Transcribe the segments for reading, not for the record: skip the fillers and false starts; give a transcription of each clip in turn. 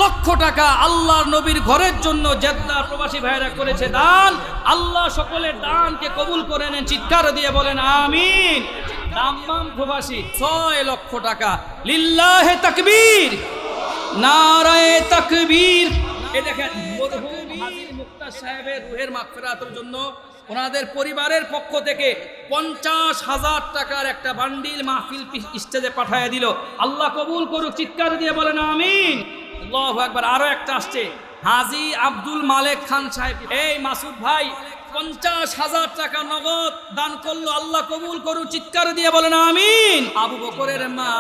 লক্ষ টাকা আল্লাহর নবীর ঘরের জন্য জেদ্দা প্রবাসী ভাইরা করেছে দান। আল্লাহ সকলের দানকে কবুল করে নেন, চিৎকার দিয়ে বলেন আমিন। দাম্মাম প্রবাসী 6 লক্ষ টাকা, লিল্লাহে তাকবীর, নারায়ে তাকবীর। এই দেখেন মরহুম হাজী মুক্তার সাহেবের রুহের মাগফিরাতের জন্য ওনাদের পরিবারের পক্ষ থেকে 50,000 টাকার একটা বান্ডিল মাহফিল স্টেজে পাঠিয়ে দিল। আল্লাহ কবুল করুক, চিৎকার দিয়ে বলেন আমিন। আল্লাহু আকবার। আরো একটা আসছে, হাজী আব্দুল মালেক খান সাহেব। এই মাসুদ ভাই 50,000 টাকা নগদ দান করলো, আল্লাহ কবুল করুক, চিৎকার দিয়ে বলেন আমিন। আবু বকরের মা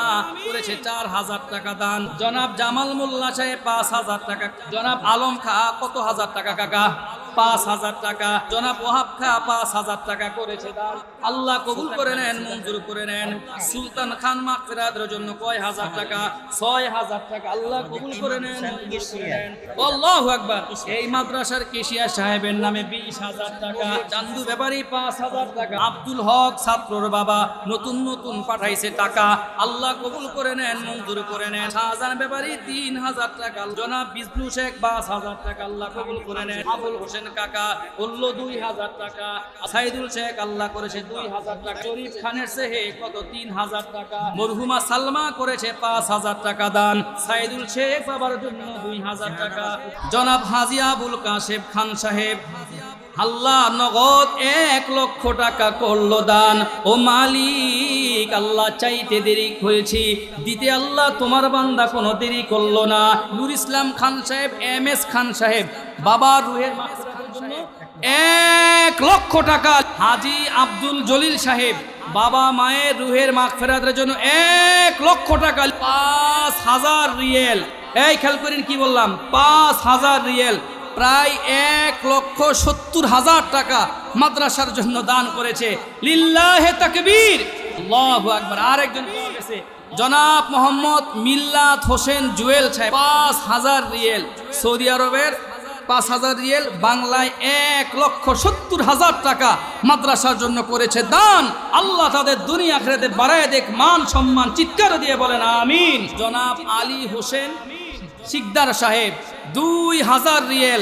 করেছে 4,000 টাকা দান। জনাব জামাল মোল্লা সাহেব 5,000 টাকা। জনাব আলম খা কত হাজার টাকা কাকা? 5,000 টাকা। জনাব ওহাব খা 5,000 টাকা করেছে দান। আল্লাহ কবুল করে নেন, মঞ্জুর করে নেন। সুলতান খান মাগফিরাতের জন্য কয় হাজার টাকা? 6,000 টাকা। আল্লাহ কবুল করে নেন, মঞ্জুর করে নেন। আল্লাহু আকবার। এই মাদ্রাসার কেশিয়া সাহেবের নামে 20,000 টাকা। চান্দু ব্যাপারী 5,000 টাকা। আব্দুল হক ছাত্রর বাবা নতুন নতুন পাঠাইছে টাকা। আল্লাহ কবুল করে নেন, মঞ্জুর করে নেন। শাহজাহান ব্যাপারী 3,000 টাকা। জনাব বিষ্ণু শেখ 5,000 টাকা। আল্লাহ কবুল করে নেন। আবুল হোসেন কাকা বলল 2,000 টাকা। সাইদুল শেখ আল্লাহ করেছে 2,000 টাকা। শরীফ খানের সেহে কত? 3,000 টাকা। মরহুমা সালমা করেছে 5,000 টাকা দান। সাইদুল শেখ বাবার জন্য 2,000 টাকা। জনাব হাজী আবুল কাশেম খান সাহেব আল্লাহ নগদ 1 লক্ষ টাকা করলো দান। ও মালিক, আল্লাহ চাইতে দেরি হয়েছি, দিতে আল্লাহ তোমার বান্দা কোনো দেরি করলো না। নুর ইসলাম খান সাহেব, MS খান সাহেব বাবার রুহের মাগফিরাতের জন্য 1 লক্ষ টাকা। হাজী আব্দুল জলিল সাহেব বাবা মায়ের রুহের মাগফিরাতের জন্য 1 লক্ষ টাকা। 5,000 রিয়েল। এই খেয়াল করেন কি বললাম? 5,000 রিয়েল, প্রায় 1,70,000 টাকা মাদ্রাসার জন্য দান করেছে। লিল্লাহে তাকবীর, আল্লাহু আকবার। আরেকজন পাওয়া গেছে, জনাব মোহাম্মদ মিল্লাত হোসেন জুয়েল সাহেব 5,000 রিয়েল। সৌদি আরবের 5,000 রিয়েল, বাংলায় 1,70,000 টাকা মাদ্রাসার জন্য করেছে দান। আল্লাহ তাদের দুনিয়া আখিরাতে বাড়ায় দেখ, মান সম্মান, চিৎকার দিয়ে বলেন আমিন। জনাব আলী হোসেন শিকদার সাহেব 2,000 রিয়েল।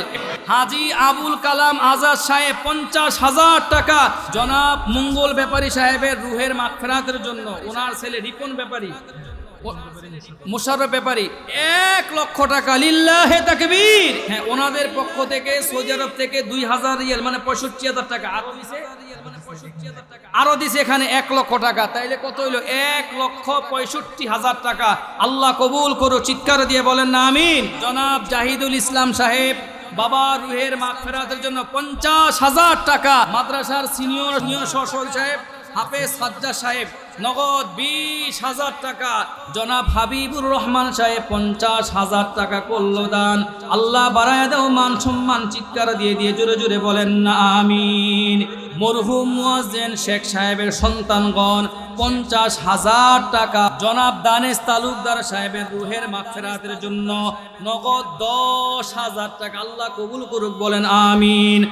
হাজী আবুল কালাম আজাদ সাহেব 50,000 টাকা। জনাব মঙ্গল ব্যাপারী সাহেবের রুহের মাগফিরাতের জন্য ওনার ছেলে রিপন ব্যাপারী, মোশাররফ ব্যাপারী 1 লক্ষ টাকা। লিল্লাহে তাকবীর। হ্যাঁ, ওনাদের পক্ষ থেকে সৌদি আরব থেকে 2,000 রিয়াল মানে 65,000 টাকা আরো দিছে এখানে 1 লক্ষ টাকা। তাইলে কত হইলো? 1,65,000 টাকা। আল্লাহ কবুল করো, চিৎকার দিয়ে বলেন না আমিন। জনাব জাহিদুল ইসলাম সাহেব বাবা রুহের মাগফিরাতের জন্য 50,000 টাকা। মাদ্রাসার সিনিয়র সহসভাপতি সাহেব হাফেজ সাজ্জাদ সাহেব নগদ 20,000 টাকা। জনাব হাবিবুর রহমান সাহেব 50,000 টাকা করলো দান। আল্লাহ বাড়ায় দাও মান সম্মান, চিৎকার দিয়ে জোরে জোরে বলেন না আমিন। মরহুম মুয়াজ্জিন শেখ সাহেবের সন্তানগণ 50,000 টাকা। জনাব দানেশ তালুকদার সাহেবের রুহের মাগফিরাতের জন্য নগদ 10,000 টাকা। আল্লাহ কবুল করুক, বলেন আমিন।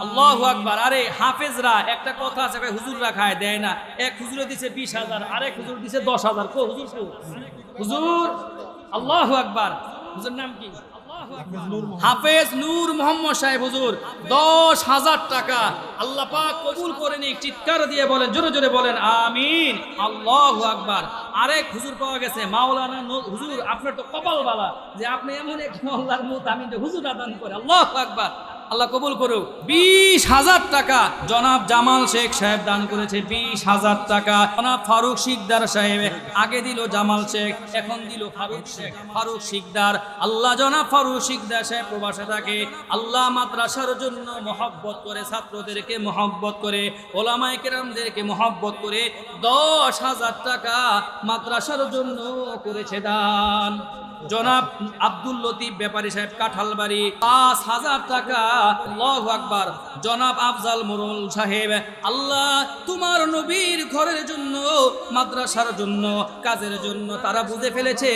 আল্লাহু আকবার। আরে হাফেজরা একটা কথা আছে, হুজুররা খায় দেয় না। এক হুজুরে দিছে 20,000, আরেক হুজুর দিছে 10,000। কো হুজুর? হুজুর আল্লাহু আকবার। হুজুর নাম কি? হাফেজ নূর মোহাম্মদ সাহেব হুজুর 10,000 টাকা। আল্লাহ পাক কবুল করে নিক, চিৎকার দিয়ে বলেন, জোরে জোরে বলেন আমিন। আল্লাহু আকবার। আরেক হুজুর পাওয়া গেছে, মাওলানা হুজুর। আপনার তো কপাল বালা যে আপনি এমন এক আল্লাহর মুতামিন হুজুর আদান করে। আল্লাহু আকবার। আল্লাহ কবুল করুক। 20,000 টাকা জনাব জামাল শেখ সাহেব দান করেছে। 20,000 টাকা। জনাব ফারুক শিকদার সাহেব আগে দিল জামাল শেখ, এখন দিল ফারুক শেখ, ফারুক শিকদার। আল্লাহ জনাব ফারুক শিকদার সাহেব প্রবাসে থাকে। আল্লাহ মাদ্রাসার জন্য মহব্বত করে, ছাত্রদেরকে মহব্বত করে, ওলামায়ে কেরামদেরকে মহব্বত করে 10,000 টাকা মাদ্রাসার জন্য করেছে দান। জনাব আব্দুল লতিফ ব্যাপারী সাহেব কাঁঠালবাড়ি 5,000 টাকা আল্লাহু আকবার। জনাব আফজাল মোরল সাহেব, আল্লাহ তোমার নবীর ঘরের জন্য, মাদ্রাসার জন্য, কাজের জন্য তারা বুঝে ফেলেছে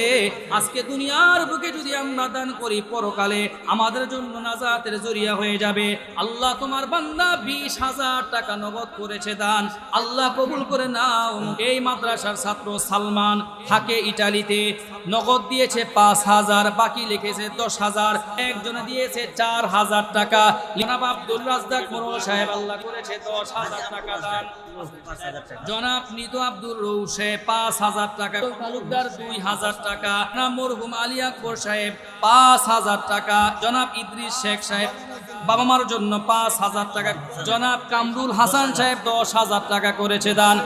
আজকে দুনিয়ার বুকে যদি আমরা দান করি পরকালে আমাদের জন্য নাজাতের জরিয়া হয়ে যাবে। আল্লাহ তোমার বান্দা 20,000 টাকা নগদ করেছে দান, আল্লাহ কবুল করে নাও। এই মাদ্রাসার ছাত্র সালমান থাকে ইটালিতে, নগদ দিয়েছে 5,000, বাকি লিখেছে 10,000, একজনে দিয়েছে 4,000 টাকা। জনাব আব্দুল রাজ্জাক মোরল সাহেব আল্লাহ করেছে 10,000 টাকা দান। জনাব নিতু আব্দুর রৌশে 5,000 টাকা, তালুকদার 2,000 টাকা, মরহুম আলী আকবর সাহেব 5,000 টাকা, জনাব ইদ্রিস শেখ সাহেব বাবা মার জন্য 5,000 টাকা, জনাব কামরুল হাসান সাহেব 10,000 টাকা করেছে দান।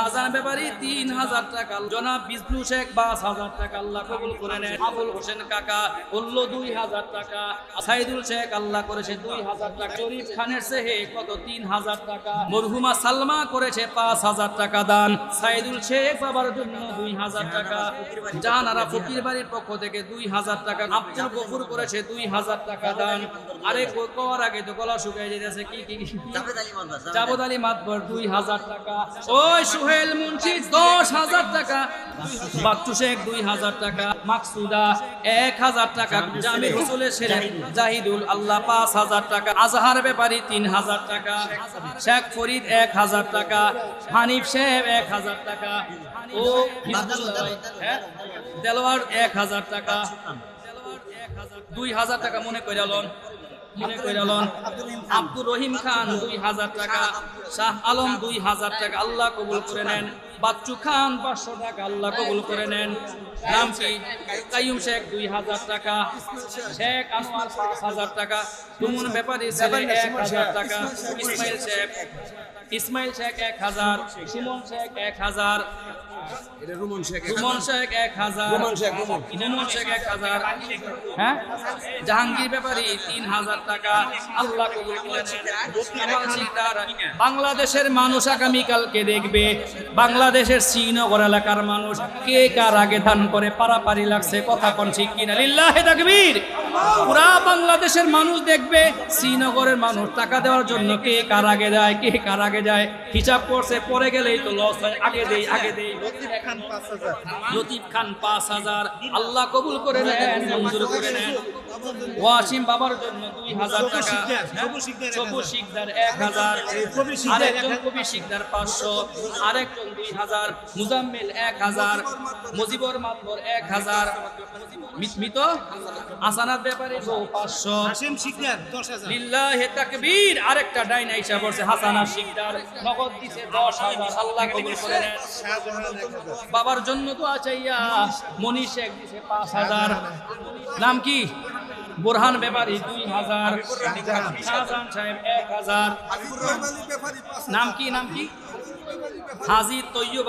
আজান ব্যাপারী 3,000 টাকা, জনাব বিষ্ণু শেখ 5,000 টাকা, আল্লাহ কবুল করে নেন। আবুল হোসেন কাকা বলল 2,000 টাকা, সাইদুল শেখ আল্লাহ করেছে 2,000 টাকা, শরীফ খানের সেহে কত 3,000 টাকা, মরহুমা সালমা করেছে 5,000 টাকা দান, সাইদুল শেখ বাবার জন্য 2,000 টাকা, জাহানারা ফকির বাড়ির পক্ষ থেকে 2,000 টাকা, আব্দুল গফুর করেছে 2,000 টাকা দান। আরে কর আগে তো গলা শুকিয়ে যেতেছে, কি জাবেদ আলী মাতবর 2,000 টাকা, ওই সোহেল মুন্সি 10,000 টাকা, বাচ্চু শেখ 2,000 টাকা, মাকসুদা 1,000 টাকা, জামির হোসেনের ছেলে জাহিদুল আল্লাহ 5,000 টাকা, আজহার ব্যাপারী 3,000 টাকা, শেখ ফরিদ 1,000 টাকা, হানিফ সাহেব 1,000 টাকা, ও দেলোয়ার 1,000 টাকা, 2,000 টাকা মনে কইরালন আব্দুর রহিম খান 2,000 টাকা, শাহ আলম 2,000 টাকা, আল্লাহ কবুল করে নেন। বাচ্চু খান 500 টাকা, আল্লাহ কবুল করে নেন। নাম কি? কাইয়ুম শেখ 2,000 টাকা, শেখ আনোয়ার 5,000 টাকা, তুমুন ব্যাপারী ছেলে 1,000 টাকা, ইসমাইল শেখ 1,000, সুমন শেখ 1,000, রুমন শেখ 1,000, হ্যাঁ, জাহাঙ্গীর ব্যাপারী 3,000 টাকা, আল্লাহ কবুল করেন। বাংলাদেশের মানুষ আগামীকালকে দেখবে, বাংলাদেশের শ্রীনগর এলাকার মানুষ কে কার আগে দান করে পারাপারি লাগছে, কথা কোন ঠিক কিনা? লিল্লাহি তাকবীর। পুরা বাংলাদেশের মানুষ দেখবে শ্রীনগরের মানুষ টাকা দেওয়ার জন্য কে কার আগে যায়, কে কার আগে যায়, হিসাব করছে, পরে গেলেই তো লস হয়, আগে দেই। লতিফ খান 5,000, আল্লাহ কবুল করে নেন, মঞ্জুর করে নেন। ওয়াসিম বাবার জন্য 2,000 টাকা, সবু শিকদার 1,000, আরেকজন কবি শিকদার 500, আরেকজন 2,000, মুজাম্মিল 1,000, মুজিবর মাতবর 1,000, মিত আসানাত ব্যাপারী 500, হাসিম শিকদার 10,000। লিল্লাহি তাকবীর। আরেকটা ডাইনা হিসাব করছে হাসানা শিকদার, নগদ দিছে 10,000, আল্লাহ কবুল করে নেন। বাবার জন্য তো আচাইয়া মনি শেখ দিছে 5,000, নাম কি? বোরহান ব্যাপারী 2,000, শাহজাহান সাহেব 1,000, নাম কি? হাজি তৈয়ব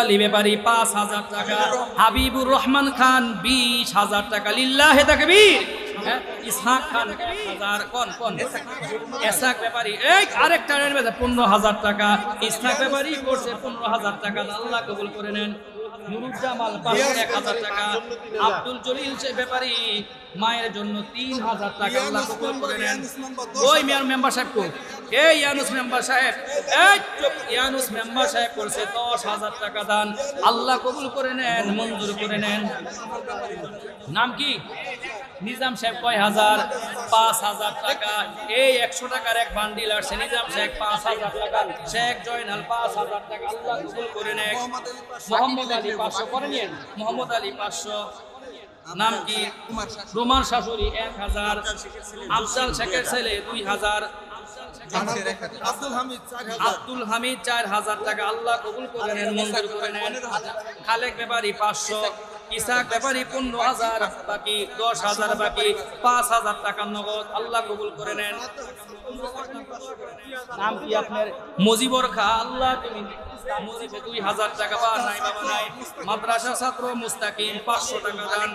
আলী ব্যাপারী 5,000 টাকা, হাবিবুর রহমান খান 20,000 টাকা, লিল্লাহি তাকবীর। ইসহাক খান 1,000, কোন ইসহাক ব্যাপারী, এই আরেকটা 15,000 টাকা, ইসহাক ব্যাপারী করছে 15,000 টাকা, আল্লাহ কবুল করে নেন। নুরুজ্জামাল 1,000 টাকা, আব্দুল জলিল ব্যাপারী মায়ের জন্য 3,000 টাকা, আল্লাহ কবুল করে নেন। ওই মেয়র মেম্বার সাহেব কো, এই ইয়ানুস মেম্বার সাহেব, এই ইয়ানুস মেম্বার সাহেব করছে 10,000 টাকা দান, আল্লাহ কবুল করে নেন, মঞ্জুর করে নেন। নাম কি? নিজাম সাহেব কয় হাজার? 5,000 টাকা। এই 100 টাকার এক বান্ডিল আসছে, নিজাম সাহেব 5,000 টাকা, শেখ জয়নাল 5,000 টাকা, আল্লাহ কবুল করে নেন। মোহাম্মদ আলী 500 করে নিন, মোহাম্মদ আলী 500। নাম কি? রোমান শাশুড়ি 1,000, আফজাল শেখের ছেলে 2,000, আব্দুল হামিদ 4,000 টাকা, আল্লাহ কবুল করে নেন, মঞ্জুর করে নেন। খালেক ব্যাপারী 500, ইসাক ব্যাপারী 15,000 বাকি, 10,000 বাকি, 5,000 টাকা নগদ, আল্লাহ কবুল করে নেন। নাম কি আপনার? মুজিবর খা, আল্লাহ তুমি 2,000 টাকা। বা নাই বাবা নাই। মাদ্রাসা ছাত্র মুস্তাকিম 500 টাকা দান।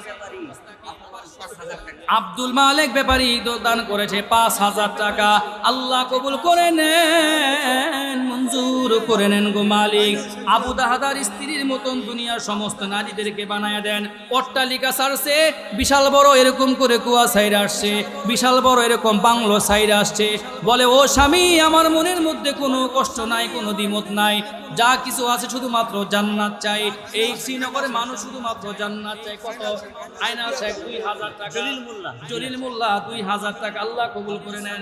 আব্দুল মালিক ব্যাপারী দান করেছে 5,000 টাকা। আল্লাহ কবুল করে নেন, মঞ্জুর করে নেন গো মালিক। আবু দাহাদার স্ত্রীর মতন দুনিয়ার সমস্ত নারীদেরকে বানায় দেন। অট্টালিকা ছাড়ছে, বিশাল বড় এরকম করে কুয়া সাইড আসছে, বিশাল বড় এরকম বাংলো সাইড আসছে। বলে ও স্বামী, আমার মনের মধ্যে কোনো কষ্ট নাই, কোনো দ্বিমত নাই, যা কিছু আছে শুধুমাত্র জান্নাত চাই। এই শ্রীনগরে মানুষ শুধুমাত্র জান্নাত চাই। কত? আয়না শেখ 2,000 টাকা, জলিল মোল্লা 2,000 টাকা। আল্লাহ কবুল করে নেন।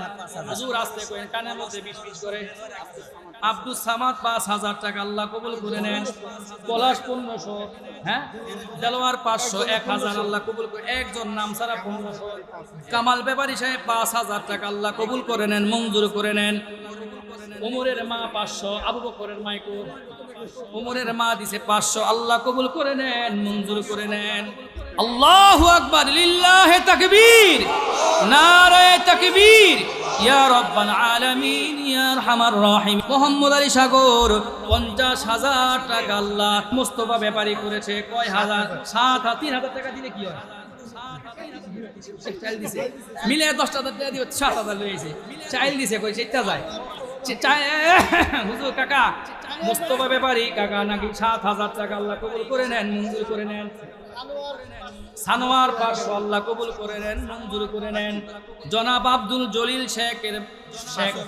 হুজুর আসতে করেন, কানের মধ্যে বিশ করে। আব্দুল সামাদ 5,000 টাকা। আল্লাহ কবুল করে নেন। পলাশ 1500, হ্যাঁ, দেলোয়ার 500, 1,000। আল্লাহ কবুল করে। একজন নাম ছাড়া 1500। কামাল ব্যাপারী সাহেব 5,000 টাকা। আল্লাহ কবুল করে নেন, মঞ্জুর করে নেন। ওমরের মা 500, আবু বকরের মাইকো ওমরের মা দিছে 500। আল্লাহ কবুল করে নেন, মঞ্জুর করে নেন। আল্লাহু আকবার, লিল্লাহি তাকবীর, নারে তাকবীর, ইয়া রাব্বাল আলামিন, ইয়া আরহামার রাহিম। মোহাম্মদ আলী সাগর 50,000 টাকা। আল্লাহ মুস্তাফা ব্যাপারী করেছে কয় হাজার? 3,000 টাকা দিলে কি হয়? চাইল দিছে, মিলে 10,000 টাকা দিও, 7,000 লইছে। চাইল দিছে কই সেটা যায়। হুজুর কাকা মুস্তাফা ব্যাপারী কাকা নাকি 7,000 টাকা। আল্লাহ কবুল করে নেন, মঞ্জুর করে নেন। সানোয়ার 500। আল্লাহ কবুল করে নেন, মঞ্জুর করে নেন। জনাব আব্দুল জলিল শেখের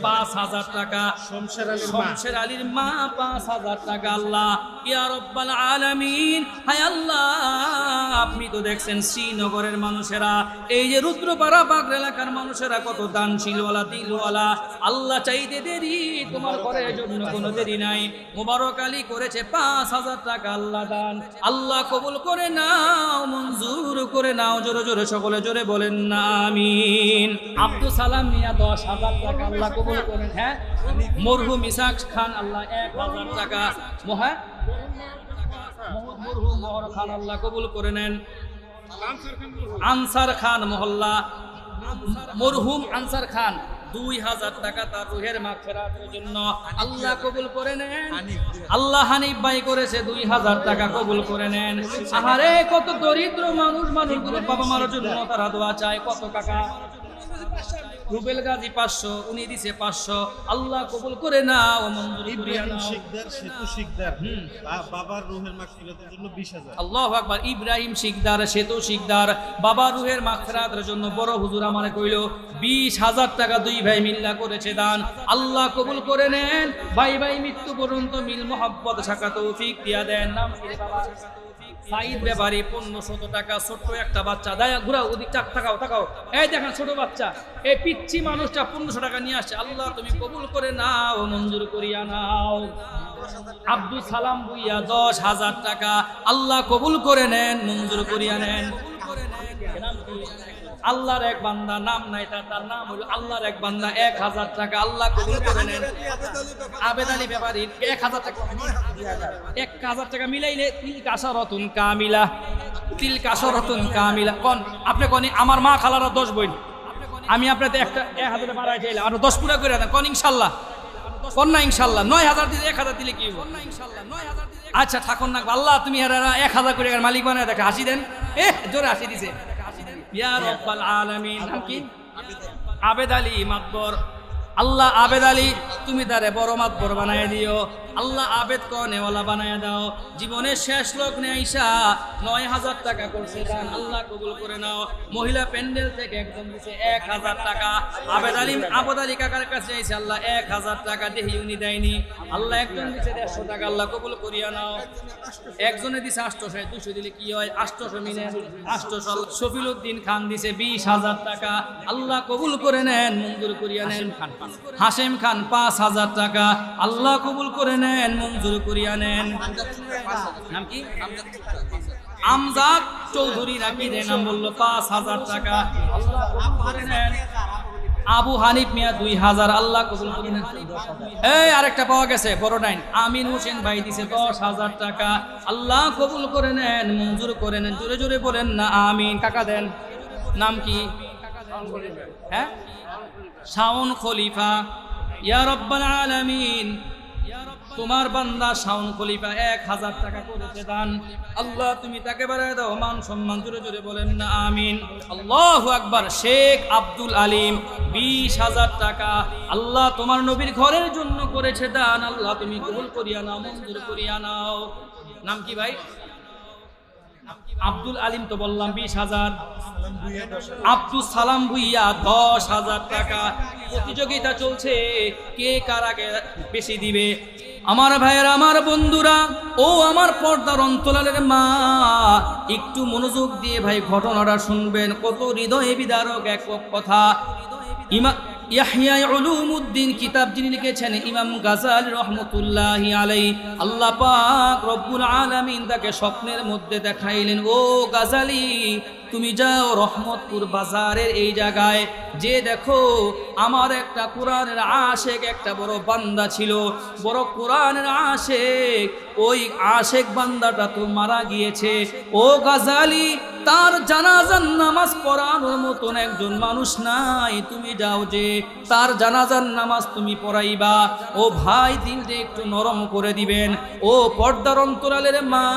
5,000 টাকা। শমশের আলীর মা 5,000 টাকা। আল্লাহ ইয়া রাব্বাল আলামিন, হায় আল্লাহ, আপনি তো দেখছেন শ্রীনগরের মানুষেরা, এই যে রুদ্রপাড়া বাগর এলাকার মানুষেরা কত দানশীলওয়ালা, দিলওয়ালা। আল্লাহ চাইতে দেরি, তোমার ঘরের জন্য কোনো দেরি নাই। মোবারক আলী করেছে 5,000 টাকা। আল্লাহ দান, আল্লাহ কবুল করে নাও, মঞ্জুর করে নাও। জোরে জোরে সকলে জোরে বলেন না আমিন। আব্দুল সালাম মিয়া 10,000 টাকা। আল্লাহ কবুল করেন। হ্যাঁ, মরহুম ইসাক খান, আল্লাহ 1,000 টাকা। মরহুম মোহর খান, আল্লাহ কবুল করে নেন। আনসার খান মহল্লা, মরহুম আনসার খান 2,000 টাকা তার রুহের মাগফিরাতের জন্য। আল্লাহ কবুল করে নেন। আল্লাহ হানিফ ভাই করেছে 2,000 টাকা। কবুল করে নেন। আহারে কত দরিদ্র মানুষগুলো বাবা মার জন্য তারা দোয়া চায়। কত কাকা? রুবেল গাজী 500, উনি দিছে 500। আল্লাহ কবুল করে নাও, মঞ্জুর করিয়া নাও। বাবার রূহের মাগফিরাতের জন্য 20,000। আল্লাহু আকবার। ইব্রাহিম শিকদার, সেতু শিকদার, বাবার রুহের মাগফিরাতের জন্য বড় হুজুর আমারে কইল 20,000 টাকা। 2 ভাই মিল্লা করেছে দান। আল্লাহ কবুল করে নেন। ভাই ভাই মৃত্যু পর্যন্ত মিল মোহাব্বত শাখা তৌফিক দিয়া দেন। নাম কি রে বাবা? সাইদ ব্যাপারী 1,500 টাকা। ছোট্ট একটা বাচ্চা, দায়া ঘুরাও, ওদিক তাকাও। এই দেখেন ছোট বাচ্চা, এই পিচ্ছি মানুষটা 1,500 টাকা নিয়ে আসছে। আল্লাহ তুমি কবুল করে নাও, মঞ্জুর করিয়া নাও। আব্দুল সালাম ভুইয়া 10,000 টাকা। আল্লাহ কবুল করে নেন, মঞ্জুর করিয়া নেন। আল্লাহর এক বান্দা, নাম নাই তার নাম হলো আল্লাহর এক বান্দা, 1,000 টাকা। আল্লাহ কবুল করে নেন। আবেদ আলী ব্যাপারী 1,000 টাকা। 1,000 টাকা মিলাইলে তিলকা আশারাতুন কামিলা, তিলকা আশারাতুন কামিলা। কোন আপনি কোন আমার মা খালারা 10 বোন, আমি আপনাদের একটা 1,000 বাড়াই চাইলাম, আর 10 পুরা করে দেন। কোন ইনশাআল্লাহ? কোন না ইনশাআল্লাহ? 9,000 দিলে 1,000 দিলে কি হবে? আচ্ছা থাকুন না, আল্লাহ তুমি 1,000 করে মালিক বানায় দেখে। হাসি দেন, জোরে হাসি দিছে। ইয়া রাব্বাল আলামিন। নাম কি? আবেদ আলী মাতবর। আল্লাহ আবেদ আলী তুমি তারে বড় মাতবর বানায় দিও। আল্লাহ আবেদ কনেওয়ালা বানায় দাও। জীবনের শেষ লগ্নে আইসা 9,000 টাকা করছে দান। আল্লাহ কবুল করে নাও। মহিলা প্যান্ডেল থেকে একজন দিছে 1,000 টাকা। আবেদ আলী কাকার কাছে আইসে আল্লাহ 1,000 টাকা দেহি, উনি দেয়নি। আল্লাহ একজন দিছে 150 টাকা। আল্লাহ কবুল করিয়া নাও। একজনে দিছে 800, 200 দিলে কি হয়? 800 মিলে 800। শফিল উদ্দিন খান দিছে 20,000 টাকা। আল্লাহ কবুল করে নেন, মঞ্জুর করিয়া নেন। হাশেম খান 5,000 টাকা। আল্লাহ কবুল করে নেন, মঞ্জুর করিয়া নেন। নাম কি? আমজাদ চৌধুরী নাকি নাম বললো, 5,000 টাকা। আল্লাহ কবুল করে নেন। আবু হানিফ মিয়া 2,000। আল্লাহ কবুল করে নেন। এই আরেকটা পাওয়া গেছে, বড় ডাইন আমিন হোসেন ভাই দিছে 10,000 টাকা। আল্লাহ কবুল করে নেন, মঞ্জুর করে নেন। জোরে জোরে বলেন না আমিন। কাকা দেন। নাম কি? হ্যাঁ, শাওন খলিফা। ইয়া রাব্বাল আলামিন, তোমার বান্দা শাওন খলিফা 1000 টাকা করেছে দান, আল্লাহ তুমি তাকে বাড়ায় দাও মান সম্মান, জোরে জোরে বলেন না আমিন। আল্লাহু আকবার। শেখ আব্দুল আলিম 20,000 টাকা, আল্লাহ তোমার নবীর ঘরের জন্য করেছে দান, আল্লাহ তুমি কবুল করিয়া নাও, মঞ্জুর করিয়া নাও। নাম কি ভাই? আব্দুল আলিম তো বললাম 20,000, আব্দুল সালাম ভুইয়া 10,000 টাকা। প্রতিযোগিতা চলছে কে কার আগে বেশি দিবে। আমার ভাইয়েরা, আমার বন্ধুরা, ও আমার পর্দার অন্তরালের মা, একটু মনোযোগ দিয়ে ভাই ঘটনাটা শুনবেন, কত হৃদয়ে বিদারক এক কথা। ইহয়া উলুমউদ্দিন কিতাব যিনি লিখেছেন ইমাম গাজালি রহমতুল্লাহি আলাইহি, আল্লাহ পাক রব্বুল আলামিন তাকে স্বপ্নের মধ্যে দেখাইলেন, ও গাজালি তুমি যাও রহমতপুর বাজারের এই জায়গায়, যে দেখো আমার একটা কোরআনের আশেক একটা বড় বান্দা ছিল, বড় কোরআনের আশেক, ওই আশেক বান্দাটা তো মারা গিয়েছে। ও গাজালি, তার জানাজার নামাজ পড়ানোর মতন একজন মানুষ নাই, তুমি যাও যে তার জানাজার নামাজ তুমি পড়াইবা। ও ভাই, দিলটা একটু নরম করে দিবেন। ও পর্দার অন্তরালের মা,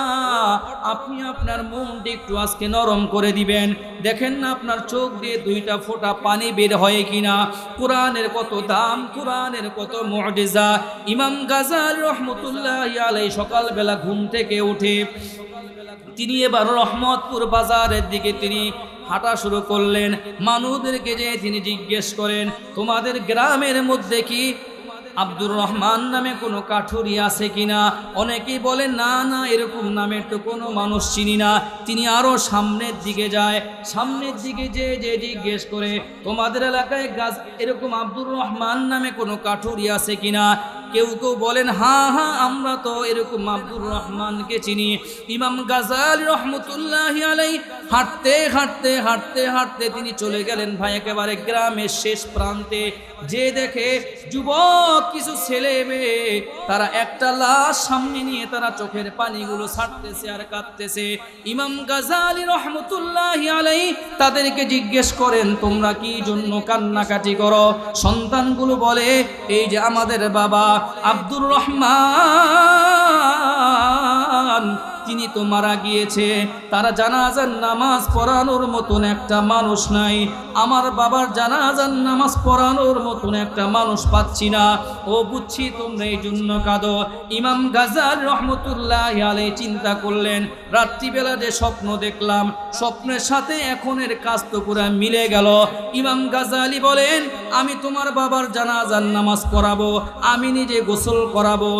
আপনি আপনার মনটা একটু আজকে নরম করে দিবেন। দেখেন না আপনার চোখ দিয়ে 2টা ফোঁটা পানি বের হয় কিনা। কোরআনের কত দাম, কোরআনের কত মুআজিজা। ইমাম গাজালি রহমতুল্লাহি আলাইহি সকালবেলা ঘুম থেকে উঠে তিনি এবার রহমতপুর বাজারের দিকে তিনি হাঁটা শুরু করলেন। মানুষদেরকে যে তিনি জিজ্ঞেস করেন, তোমাদের গ্রামের মধ্যে কি আব্দুর রহমান নামে কোনো কাঠুরি আছে কিনা? অনেকেই বলে না না, এরকম নামের তো কোনো মানুষ চিনি না। তিনি আরো সামনের দিকে যায়, সামনের দিকে যে জিজ্ঞেস করে, তোমাদের এলাকায় এরকম আব্দুর রহমান নামে কোনো কাঠুরি আছে কিনা? কেউ কেউ বলেন হ্যাঁ হ্যাঁ, আমরা তো এরকম আব্দুর রহমানকে চিনি। ইমাম গাজালি রহমতুল্লাহি আলাইহি হাঁটতে হাঁটতে হাঁটতে হাঁটতে তিনি চলে গেলেন ভাই একেবারে গ্রামের শেষ প্রান্তে। যে দেখে যুবক কিছু ছেলে মেয়ে, তারা একটা লাশ সামনে নিয়ে তারা চোখের পানিগুলো ছাড়তেছে আর কাঁদতেছে। ইমাম গাজালি রহমতুল্লাহি আলাইহি তাদেরকে জিজ্ঞেস করেন, তোমরা কি জন্য কান্নাকাটি করো? সন্তানগুলো বলে, এই যে আমাদের বাবা আব্দুর রহমান, তিনি তো মারা গিয়েছে, তারা জানাজার নামাজ পড়ানোর মতন একটা মানুষ নাই, আমার বাবার জানাজার নামাজ পড়ানোর মতন একটা মানুষ পাচ্ছি না। ও বুঝছি তোমরা এই জন্য কাঁদো। ইমাম গাজালি রহমতুল্লাহি আলাইহি চিন্তা করলেন, রাত্রিবেলা যে স্বপ্ন দেখলাম, স্বপ্নের সাথে এখনের কাজ তো পুরো মিলে গেল। ইমাম গাজালি বলেন, আমি তোমার বাবার জানাজার নামাজ পড়াবো, আমি নিজে গোসল করাবো,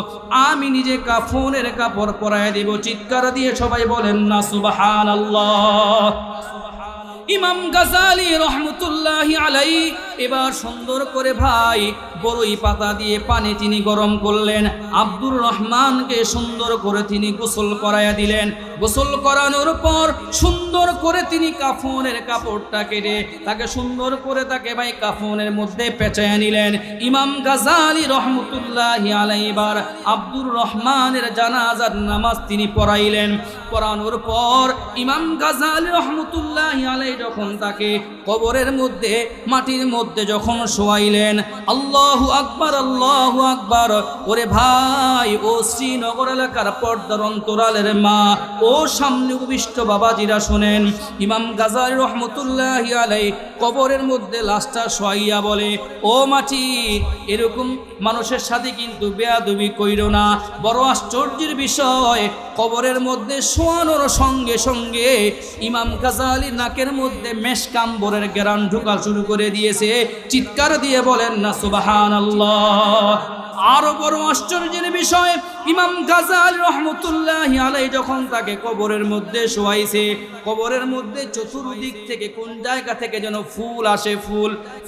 আমি নিজে কাফনের কাপড় পরায় দেব। চিৎকার দিয়ে সবাই বলেন না সুবহানাল্লাহ। ইমাম গাজালি রহমতুল্লাহি আলাইহি এবার সুন্দর করে ভাই বড়ই পাতা দিয়ে পানি তিনি গরম করলেন, আব্দুর রহমানকে সুন্দর করে তিনি গোসল করাইয়া দিলেন। গোসল করানোর পর সুন্দর করে তিনি কাফনের কাপড়টা কেটে তাকে সুন্দর করে তাকে ভাই কাফনের মধ্যে পেঁচাইয়া নিলেন। ইমাম গাজালি রহমতুল্লাহি আলাইহি এবার আব্দুর রহমানের জানাজার নামাজ তিনি পড়াইলেন। পড়ানোর পর ইমাম গাজালি রহমতুল্লাহি আলাইহি যখন তাকে কবরের মধ্যে মাটির মধ্যে যখন শোয়াইলেন, আল্লাহু আকবার, আল্লাহু আকবার। ওরে ভাই, ও শ্রীনগর এলাকার পর্দার অন্তরালের মা, ও সামনে উপবিষ্ট বাবাজিরা শোনেন, ইমাম গাজালি রহমতুল্লাহি আলাইহি কবরের মধ্যে লাশটা শোয়াইয়া বলে, ও মাটি, এরকম মানুষের সাথে কিন্তু বেয়াদবি কইরো না। বড় আশ্চর্যের বিষয়, কবরের মধ্যে শোয়ানোর সঙ্গে সঙ্গে ইমাম গাজালি নাকের মধ্যে মেশকাম্বরের গ্রান ঢোকা শুরু করে দিয়েছে। চিৎকার দিয়ে বলেন না সুবহানাল্লাহ। আরো বড় আশ্চর্যের বিষয়, ইমাম গাজালি রহমতুল্লাহি আলাইহি যখন তাকে কবরের মধ্যে শোয়াইছে, কবরের মধ্যে চতুর্দিক থেকে কোন জায়গা থেকে যেন ফুল আসে,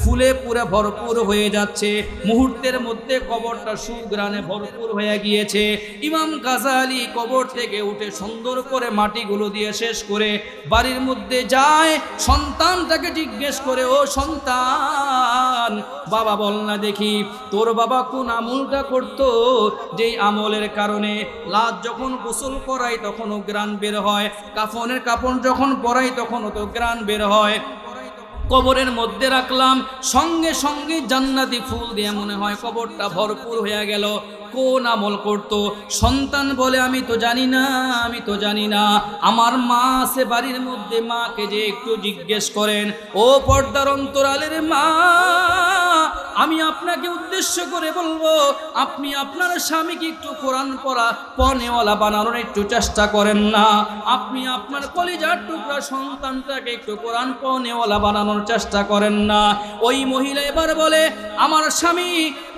ফুলে পুরো ভরপুর হয়ে যাচ্ছে। মুহূর্তের মধ্যে কবরটা সুঘ্রাণে ভরপুর হয়ে গিয়েছে। ইমাম গাজালি কবর থেকে উঠে সুন্দর করে মাটিগুলো দিয়ে শেষ করে বাড়ির মধ্যে যায়, সন্তানটাকে জিজ্ঞেস করে, ও সন্তান, বাবা বল না দেখি, তোর বাবা কোন আমলটা করতো, যেই আমলের কারণে লাশ যখন গোসল করাই তখনও গ্রান বের হয়, কাফনের কাপড় যখন পরাই তখনও তো গ্রান বের হয়। কবরের মধ্যে রাখলাম, সঙ্গে সঙ্গে জান্নাতি ফুল দিয়ে মনে হয় কবরটা ভরপুর হয়ে গেল। কোন আমল করত? সন্তান বলে আমি তো জানি না, আমি তো জানি না। আমার মা আছে বাড়ির মধ্যে, মাকে যে একটু জিজ্ঞেস করেন, ও পর্দার অন্তরালের মা, আমি আপনাকে উদ্দেশ্য করে বলবো, আপনি আপনার স্বামীকে একটু কোরআন পড়া পড়নেওয়ালা বানানোর একটু চেষ্টা করেন না। আপনি আপনার কলিজার টুকরা সন্তানটাকে একটু কোরআন পড়নেওয়ালা বানানোর চেষ্টা করেন না। ওই মহিলা এবার বলে, আমার স্বামী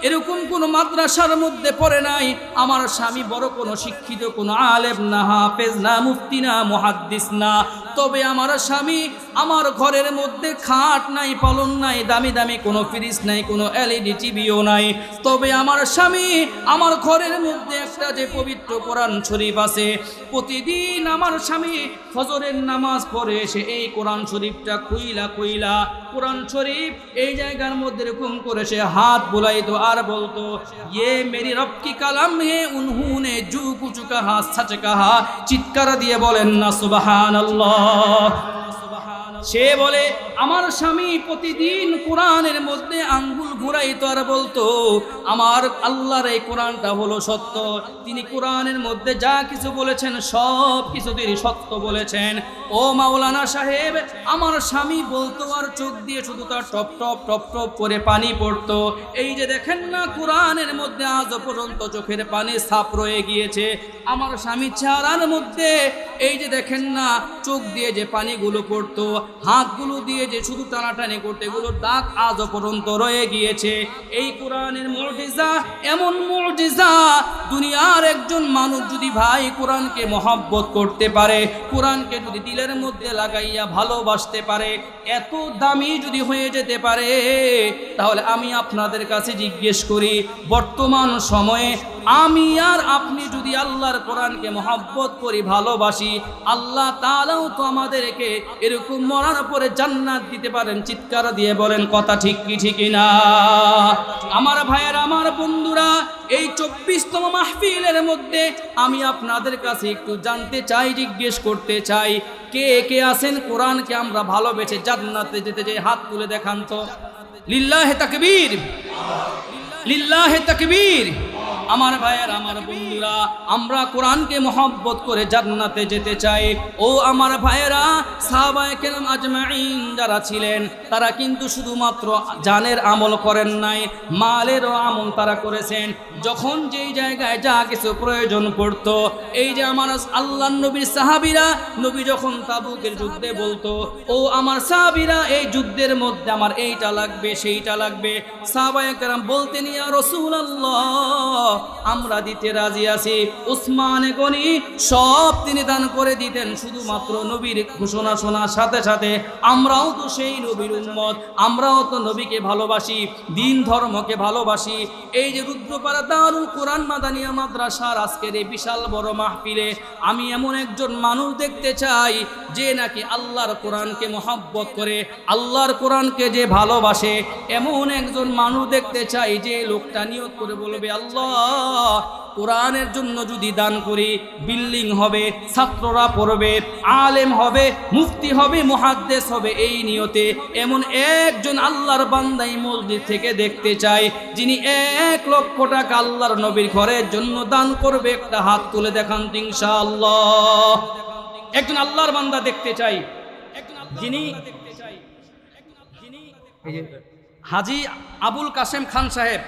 এরকম কোনো মাদ্রাসার মধ্যে পড়ে নাই, আমার স্বামী বড় কোনো শিক্ষিত কোনো আলেম না, হাফেজ না, মুফতি না, মুহাদ্দিস না, তবে আমার স্বামী, আমার ঘরের মধ্যে খাট নাই, পালন নাই, দামি দামি কোনো ফ্রিজ নাই, কোনো এলইডি টিভিও নাই, তবে আমার স্বামী, আমার ঘরের মধ্যে একটা যে পবিত্র কোরআন শরীফ আছে, প্রতিদিন আমার স্বামী ফজরের নামাজ পড়ে এসে এই কোরআন শরীফটা খুইলা খুইলা কোরআন শরীফ এই জায়গার মধ্যে এরকম করে সে হাত বুলাইতো আর বলতো, ইয়ে মেরি রব কি কালাম হে উনহুনে জু কুচু কাহা সচ কাহা। চিৎকার দিয়ে বলেন না সুবহানাল্লাহ। সে বলে, আমার স্বামী প্রতিদিন কোরআনের মধ্যে আঙ্গুল ঘুরাইতো আর বলতো, আমার আল্লাহর এই কোরআনটা হলো সত্য, তিনি কোরআনের মধ্যে যা কিছু বলেছেন সব কিছু তিনি সত্য বলেছেন। ও মাওলানা সাহেব, আমার স্বামী বলতো আর চোখ দিয়ে শুধু তার টপ টপ টপ টপ করে পানি পড়তো। এই যে দেখেন না, কোরআনের মধ্যে আজও পর্যন্ত চোখের পানি ছাপ রয়ে গিয়েছে। আমার স্বামী চেহারার মধ্যে এই যে দেখেন না, চোখ দিয়ে যে পানিগুলো পড়তো, হাতগুলো দিয়ে যে শুধু টানাটানি করতে, এগুলো দাগ আজও পর্যন্ত রয়ে গিয়েছে। এই কোরআনের মুজিজা, এমন মুজিজা, দুনিয়ার একজন মানুষ যদি ভাই কোরআনকে মহব্বত করতে পারে, কোরআনকে যদি দিলের মধ্যে লাগাইয়া ভালোবাসতে পারে, এত দামি যদি হয়ে যেতে পারে, তাহলে আমি আপনাদের কাছে জিজ্ঞেস করি, বর্তমান সময়ে আমি আর আপনি যদি আল্লাহর কোরআনকে মহব্বত করি, ভালোবাসি, আল্লাহ তাআলাও তো আমাদেরকে এরকম মরার পরে জান্নাত দিতে পারেন। চিৎকার দিয়ে বলেন কথা ঠিক কি ঠিক না? আমার ভাইয়েরা, আমার বন্ধুরা, এই 24তম মাহফিলের মধ্যে আমি আপনাদের কাছে একটু জানতে চাই, জিজ্ঞেস করতে চাই, কে কে আছেন কোরআনকে আমরা ভালোবেসে জান্নাতে যেতে চাই? হাত তুলে দেখান তো। লিল্লাহে তাকবীর, লিল্লাহে তাকবীর। আমার ভাইয়ের, আমার বন্ধুরা, আমরা কোরআনকে মহব্বত করে জান্নাতে যেতে চাই। ও আমার ভাইয়েরা, সাহাবায়ে কেরাম আজমাইন যারা ছিলেন, তারা কিন্তু শুধুমাত্র জানের আমল করেন নাই, মালেরও আমল তারা করেছেন। যখন যেই জায়গায় যা কিছু প্রয়োজন পড়তো, এই যে আমার আল্লাহর নবীর সাহাবীরা, নবী যখন তাবুকের যুদ্ধে বলতো, ও আমার সাহাবীরা, এই যুদ্ধের মধ্যে আমার এইটা লাগবে, সেইটা লাগবে, সাহাবায়ে কেরাম বলতেন, ইয়া রাসূলুল্লাহ, আমরা দিতে রাজি আছি। উসমানে গনি সব তিনি দান করে দিতেন, শুধুমাত্র নবীর ঘোষণা শোনার সাথে সাথে আমরাও তো সেই নবীর উম্মত, আমরাও তো নবীকে ভালোবাসি, দিন ধর্মকে ভালোবাসি। এই যে রুদ্রপাড়া দারুল কোরআন মাদানিয়া মাদ্রাসার আজকের এই বিশাল বড় মাহফিলে আমি এমন একজন মানুষ দেখতে চাই, যে নাকি আল্লাহর কোরআনকে মহব্বত করে, আল্লাহর কোরআনকে যে ভালোবাসে, এমন একজন মানুষ দেখতে চাই, যে লোকটা নিয়ত করে বলবে, আল্লাহ, কোরআনের জন্য যদি দান করি, বিল্ডিং হবে, ছাত্ররা পড়বে, আলেম হবে, মুফতি হবে, মুহাদ্দিস হবে, এই নিয়তে এমন একজন আল্লাহর বান্দা এই মসজিদ থেকে দেখতে চাই, যিনি 1 লক্ষ টাকা আল্লাহর নবীর ঘরের জন্য দান করবে। একটা হাত তুলে দেখান ইনশাআল্লাহ। একজন আল্লাহর বান্দা দেখতে চাই, যিনি হাজী আবুল কাসেম খান সাহেব,